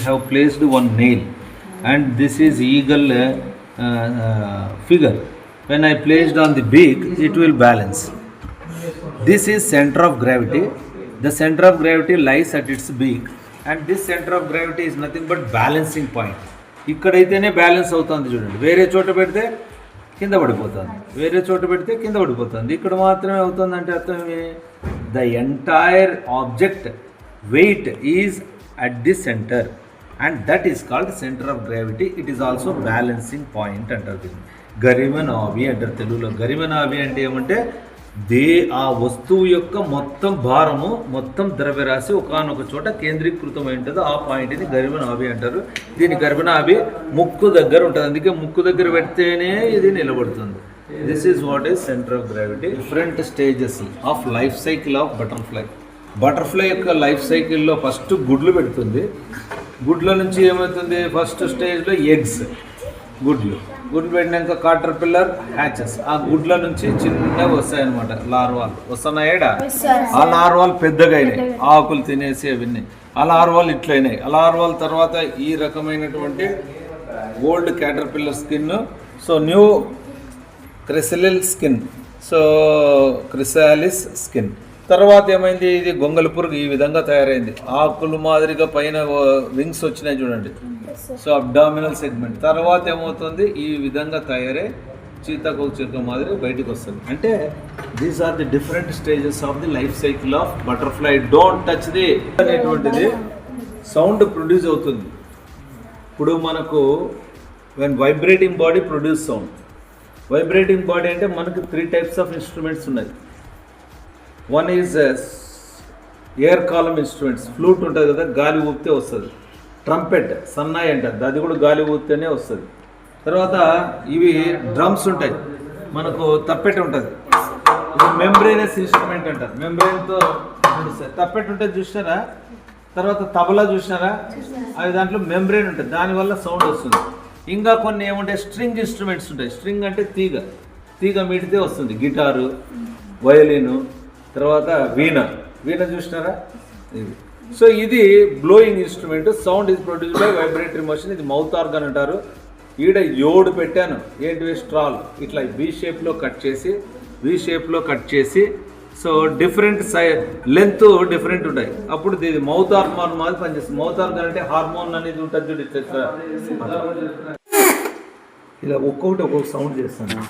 have placed one nail, and this is eagle figure. When I placed on the beak, it will balance. This is center of gravity. The center of gravity lies at its beak, and this center of gravity is nothing but balancing point. ఇక్కడైతేనే balance అవుతుంది చూడండి, వేరే చోట పెడితే కింద పడిపోతుంది, వేరే చోట పెడితే కింద పడిపోతుంది. ఇక్కడ మాత్రమే అవుతుంది అంటే అర్థం the entire object weight is at the centre, and that is called centre of gravity. It is also balancing point అంటారు దీన్ని. గరిమనాభి అంటారు తెలుగులో. గరిమనాభి అంటే ఏమంటే ఆ వస్తువు యొక్క మొత్తం భారము, మొత్తం ద్రవ్యరాశి ఒకానొక చోట కేంద్రీకృతమై ఉంటుంది. ఆ పాయింట్ని గరిమనాభి అంటారు. దీని గరిమనాభి ముక్కు దగ్గర ఉంటుంది, అందుకే ముక్కు దగ్గర పెడితేనే ఇది నిలబడుతుంది. This is what is centre of gravity. Different stages of life cycle of butterfly. Butterfly యొక్క లైఫ్ సైకిల్లో ఫస్ట్ గుడ్లు పెడుతుంది. గుడ్ల నుంచి ఏమవుతుంది, ఫస్ట్ స్టేజ్లో ఎగ్స్, గుడ్లు పెట్టినాక కాటర్ పిల్లర్ హ్యాచెస్. ఆ గుడ్ల నుంచి చిన్నగా వస్తాయన్నమాట లార్వాలు. వస్తున్నాయేడా? ఆ లార్వాలు పెద్దగా అయినాయి, ఆకులు తినేసి అవన్నీ. ఆ లార్వాలు ఇట్లయినాయి. ఆ లార్వాల తర్వాత ఈ రకమైనటువంటి old caterpillar skin, so new chrysalis skin, so chrysalis skin. తర్వాత ఏమైంది, ఇది గొంగళి పురుగు ఈ విధంగా తయారైంది. ఆకులు మాదిరిగా పైన వింగ్స్ వచ్చినాయి చూడండి, సో అబ్డామినల్ సెగ్మెంట్. తర్వాత ఏమవుతుంది, ఈ విధంగా తయారై చీతాకోక మాదిరి బయటకు వస్తుంది. అంటే these are the different stages of the life cycle of butterfly. Don't touch the అనేటువంటిది సౌండ్ ప్రొడ్యూస్ అవుతుంది. ఇప్పుడు మనకు when vibrating body produce sound. Vibrating body అంటే మనకు 3 types ఆఫ్ ఇన్స్ట్రుమెంట్స్ ఉన్నాయి. One is air column instruments. Flute ఉంటుంది కదా, గాలి ఊపితే వస్తుంది. ట్రంపెట్, సన్నాయి అంటారు, అది కూడా గాలి ఊపితేనే వస్తుంది. తర్వాత ఇవి డ్రమ్స్ ఉంటాయి, మనకు తప్పెట్ ఉంటుంది, ఇది మెంబ్రేనస్ ఇన్స్ట్రుమెంట్ అంటారు. మెంబ్రేన్తో తప్పెట్ ఉంటుంది చూసినారా. తర్వాత తబలా చూసినారా, అవి దాంట్లో మెంబ్రేన్ ఉంటుంది, దానివల్ల సౌండ్ వస్తుంది. ఇంకా కొన్ని ఏముంటాయి, స్ట్రింగ్ ఇన్స్ట్రుమెంట్స్ ఉంటాయి. స్ట్రింగ్ అంటే తీగ మీటితే వస్తుంది. గిటారు, వయలిను, తర్వాత వీణ చూసినారా ఇది. సో ఇది blowing instrument. Sound is produced by vibratory motion. ఇది మౌత్ ఆర్గన్ అంటారు. ఈడ 7 పెట్టాను, ఏంటివి, స్ట్రాల్ ఇట్లా వి షేప్లో కట్ చేసి సో డిఫరెంట్ లెంత్ డిఫరెంట్ ఉంటాయి. అప్పుడు ఇది మౌత్ హార్మోన్ మాది పనిచేస్తుంది. మౌత్ ఆర్గన్ అంటే హార్మోన్ అనేది ఉంటుంది చూడు, ఇలా ఒక్కొక్కటి ఒక్కొక్క సౌండ్ చేస్తాను.